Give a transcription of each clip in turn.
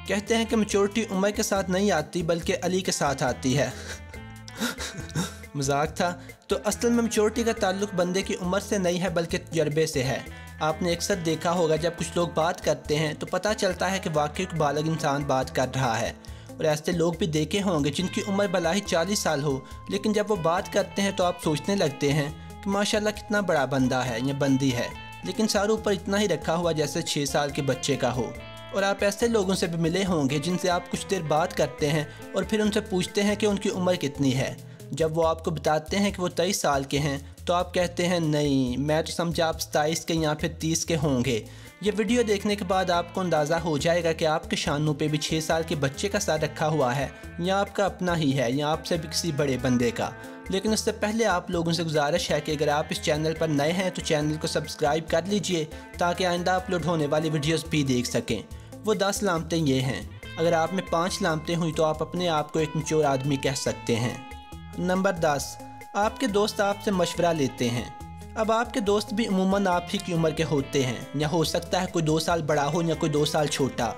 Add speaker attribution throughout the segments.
Speaker 1: کہتے ہیں کہ میچورٹی عمر کے ساتھ نہیں آتی بلکہ علی کے ساتھ آتی ہے۔ مذاق تھا۔ تو اصل میں میچورٹی کا تعلق بندے کی عمر سے نہیں ہے بلکہ تجربے سے ہے۔ آپ نے اکثر دیکھا ہوگا جب کچھ لوگ بات کرتے ہیں تو پتہ چلتا ہے کہ واقعی ایک بالغ انسان بات کر رہا ہے، اور ایسے لوگ بھی دیکھے ہوں گے جن کی عمر بھلا ہی 40 سال ہو، لیکن جب وہ بات کرتے ہیں تو آپ سوچنے لگتے ہیں کہ ماشاءاللہ کتنا بڑا بندہ ہے یا بندی ہے، لیکن ساروں اوپر اتنا ہی رکھا ہوا جیسے 6 سال کے بچے کا ہو۔ اور آپ ایسے لوگوں سے بھی ملے ہوں گے جن سے آپ کچھ دیر بات کرتے ہیں اور پھر ان سے پوچھتے ہیں کہ ان کی عمر کتنی ہے۔ جب وہ آپ کو بتاتے ہیں کہ وہ 23 سال کے ہیں تو آپ کہتے ہیں نہیں، میں تو سمجھا آپ 27 کے یا پھر 30 کے ہوں گے۔ یہ ویڈیو دیکھنے کے بعد آپ کو اندازہ ہو جائے گا کہ آپ کے شانوں پہ بھی 6 سال کے بچے کا سر رکھا ہوا ہے، یا آپ کا اپنا ہی ہے یا آپ سے بھی کسی بڑے بندے کا۔ لیکن اس سے پہلے آپ لوگوں سے گزارش ہے کہ اگر آپ اس چینل پر نئے ہیں تو چینل کو سبسکرائب کر لیجئے تاکہ آئندہ اپلوڈ ہونے والی ویڈیوز بھی دیکھ سکیں۔ وہ 10 علامتیں یہ ہیں، اگر آپ میں 5 علامتیں ہوئی تو آپ اپنے آپ کو ایک میچور آدمی کہہ سکتے ہیں۔ نمبر 10، آپ کے دوست آپ سے مشورہ لیتے ہیں۔ اب آپ کے دوست بھی عموماً آپ ہی کی عمر کے ہوتے ہیں، یا ہو سکتا ہے کوئی 2 سال بڑا ہو یا کوئی 2 سال چھوٹا،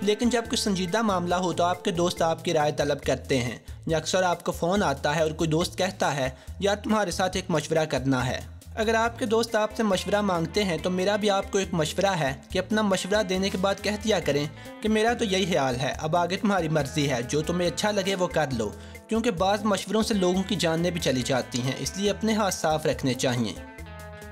Speaker 1: لیکن جب کوئی سنجیدہ معاملہ ہو تو آپ کے دوست آپ کی رائے طلب کرتے ہیں، یا اکثر آپ کو فون آتا ہے اور کوئی دوست کہتا ہے یا تمہارے ساتھ ایک مشورہ کرنا ہے۔ اگر آپ کے دوست آپ سے مشورہ مانگتے ہیں تو میرا بھی آپ کو ایک مشورہ ہے کہ اپنا مشورہ دینے کے بعد کہہ دیا کریں کہ میرا تو یہی خیال ہے، اب آگے تمہاری مرضی ہے، جو تمہیں اچھا لگے وہ کر لو، کیونکہ بعض مشوروں سے لوگوں کی جانیں بھی چلی جاتی ہیں، اس لیے اپنے ہاتھ صاف رکھنے چاہیے۔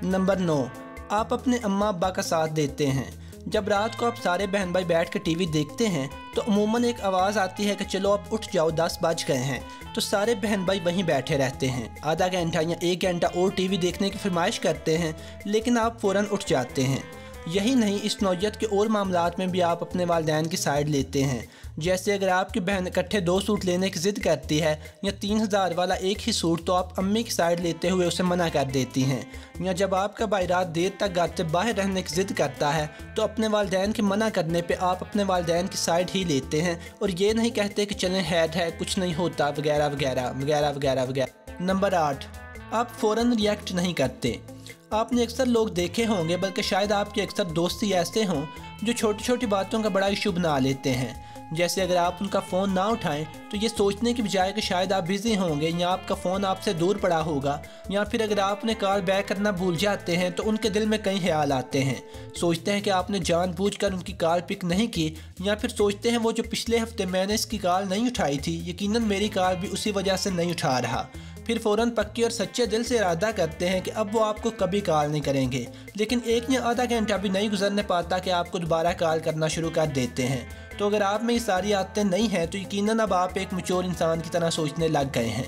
Speaker 1: نمبر 9، آپ اپنے اماں ابا کا ساتھ دیتے ہیں۔ جب رات کو آپ سارے بہن بھائی بیٹھ کے ٹی وی دیکھتے ہیں تو عموماً ایک آواز آتی ہے کہ چلو اب اٹھ جاؤ 10 بج گئے ہیں، تو سارے بہن بھائی وہیں بیٹھے رہتے ہیں، آدھا گھنٹہ یا 1 گھنٹہ اور ٹی وی دیکھنے کی فرمائش کرتے ہیں، لیکن آپ فوراً اٹھ جاتے ہیں۔ یہی نہیں، اس نوعیت کے اور معاملات میں بھی آپ اپنے والدین کی سائیڈ لیتے ہیں، جیسے اگر آپ کی بہن اکٹھے 2 سوٹ لینے کی ضد کرتی ہے یا 3000 والا ایک ہی سوٹ، تو آپ امی کی سائیڈ لیتے ہوئے اسے منع کر دیتی ہیں، یا جب آپ کا بھائی رات دیر تک گھر سے باہر رہنے کی ضد کرتا ہے تو اپنے والدین کے منع کرنے پہ آپ اپنے والدین کی سائیڈ ہی لیتے ہیں، اور یہ نہیں کہتے کہ چلیں حید ہے کچھ نہیں ہوتا وغیرہ وغیرہ وغیرہ وغیرہ وغیرہ۔ نمبر 8، آپ فوراً ریئیکٹ نہیں کرتے۔ آپ نے اکثر لوگ دیکھے ہوں گے، بلکہ شاید آپ کے اکثر دوست ہی ایسے ہوں جو چھوٹی چھوٹی باتوں کا بڑا ایشو بنا لیتے ہیں، جیسے اگر آپ ان کا فون نہ اٹھائیں تو یہ سوچنے کی بجائے کہ شاید آپ بزی ہوں گے یا آپ کا فون آپ سے دور پڑا ہوگا، یا پھر اگر آپ نے کال بیک کرنا بھول جاتے ہیں تو ان کے دل میں کئی خیال آتے ہیں، سوچتے ہیں کہ آپ نے جان بوجھ کر ان کی کال پک نہیں کی، یا پھر سوچتے ہیں وہ جو پچھلے ہفتے میں نے اس کی کال نہیں اٹھائی تھی یقیناً میری کال بھی اسی وجہ سے نہیں اٹھا رہا۔ پھر فوراً پکے اور سچے دل سے ارادہ کرتے ہیں کہ اب وہ آپ کو کبھی کال نہیں کریں گے، لیکن 1 یا آدھا گھنٹہ بھی نہیں گزرنے پاتا کہ آپ کو دوبارہ کال کرنا شروع کر دیتے ہیں۔ تو اگر آپ میں یہ ساری عادتیں نہیں ہیں تو یقیناً اب آپ ایک میچور انسان کی طرح سوچنے لگ گئے ہیں۔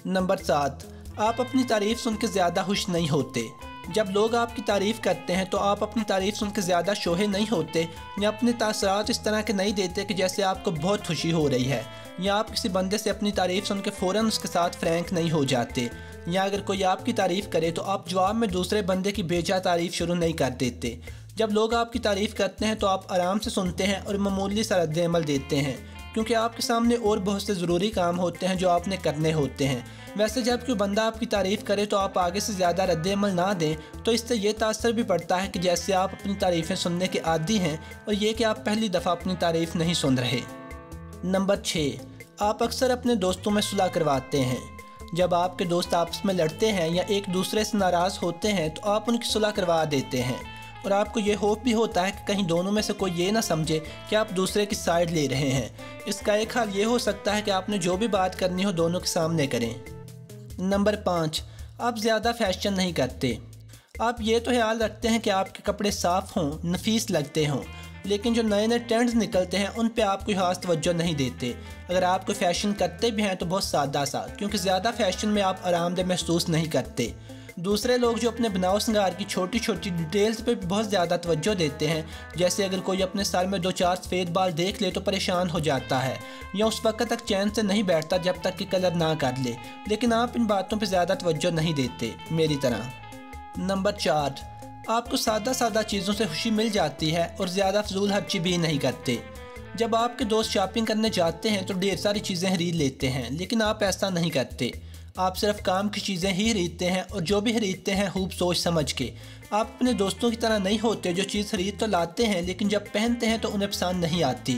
Speaker 1: نمبر 7، آپ اپنی تعریف سن کے زیادہ خوش نہیں ہوتے۔ جب لوگ آپ کی تعریف کرتے ہیں تو آپ اپنی تعریف سن کے زیادہ شوہے نہیں ہوتے، یا اپنے تاثرات اس طرح کے نہیں دیتے کہ جیسے آپ کو بہت خوشی ہو رہی ہے، یا آپ کسی بندے سے اپنی تعریف سن کے فوراً اس کے ساتھ فرینک نہیں ہو جاتے، یا اگر کوئی آپ کی تعریف کرے تو آپ جواب میں دوسرے بندے کی بیجا تعریف شروع نہیں کر دیتے۔ جب لوگ آپ کی تعریف کرتے ہیں تو آپ آرام سے سنتے ہیں اور معمولی سا رد عمل دیتے ہیں، کیونکہ آپ کے سامنے اور بہت سے ضروری کام ہوتے ہیں جو آپ نے کرنے ہوتے ہیں۔ ویسے جب کوئی بندہ آپ کی تعریف کرے تو آپ آگے سے زیادہ رد عمل نہ دیں، تو اس سے یہ تاثر بھی پڑتا ہے کہ جیسے آپ اپنی تعریفیں سننے کے عادی ہیں، اور یہ کہ آپ پہلی دفعہ اپنی تعریف نہیں سن رہے۔ نمبر 6، آپ اکثر اپنے دوستوں میں صلح کرواتے ہیں۔ جب آپ کے دوست آپس میں لڑتے ہیں یا ایک دوسرے سے ناراض ہوتے ہیں تو آپ ان کی صلح کروا دیتے ہیں، اور آپ کو یہ خوف بھی ہوتا ہے کہ کہیں دونوں میں سے کوئی یہ نہ سمجھے کہ آپ دوسرے کی سائیڈ لے رہے ہیں۔ اس کا ایک حل یہ ہو سکتا ہے کہ آپ نے جو بھی بات کرنی ہو دونوں کے سامنے کریں۔ نمبر 5، آپ زیادہ فیشن نہیں کرتے۔ آپ یہ تو خیال رکھتے ہیں کہ آپ کے کپڑے صاف ہوں، نفیس لگتے ہوں، لیکن جو نئے نئے ٹرینڈز نکلتے ہیں ان پہ آپ کوئی خاص توجہ نہیں دیتے۔ اگر آپ کوئی فیشن کرتے بھی ہیں تو بہت سادہ سا، کیونکہ زیادہ فیشن میں آپ آرام دہ محسوس نہیں کرتے۔ دوسرے لوگ جو اپنے بناؤ سنگار کی چھوٹی چھوٹی ڈیٹیلز پہ بہت زیادہ توجہ دیتے ہیں، جیسے اگر کوئی اپنے سر میں 2-4 سفید بال دیکھ لے تو پریشان ہو جاتا ہے، یا اس وقت تک چین سے نہیں بیٹھتا جب تک کہ کلر نہ کر لے، لیکن آپ ان باتوں پہ زیادہ توجہ نہیں دیتے میری طرح۔ نمبر 4، آپ کو سادہ سادہ چیزوں سے خوشی مل جاتی ہے اور زیادہ فضول خرچی بھی نہیں کرتے۔ جب آپ کے دوست شاپنگ کرنے جاتے ہیں تو ڈھیر ساری چیزیں خرید لیتے ہیں، لیکن آپ ایسا نہیں کرتے۔ آپ صرف کام کی چیزیں ہی خریدتے ہیں، اور جو بھی خریدتے ہیں خوب سوچ سمجھ کے۔ آپ اپنے دوستوں کی طرح نہیں ہوتے جو چیز خرید تو لاتے ہیں لیکن جب پہنتے ہیں تو انہیں پسند نہیں آتی۔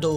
Speaker 1: 2,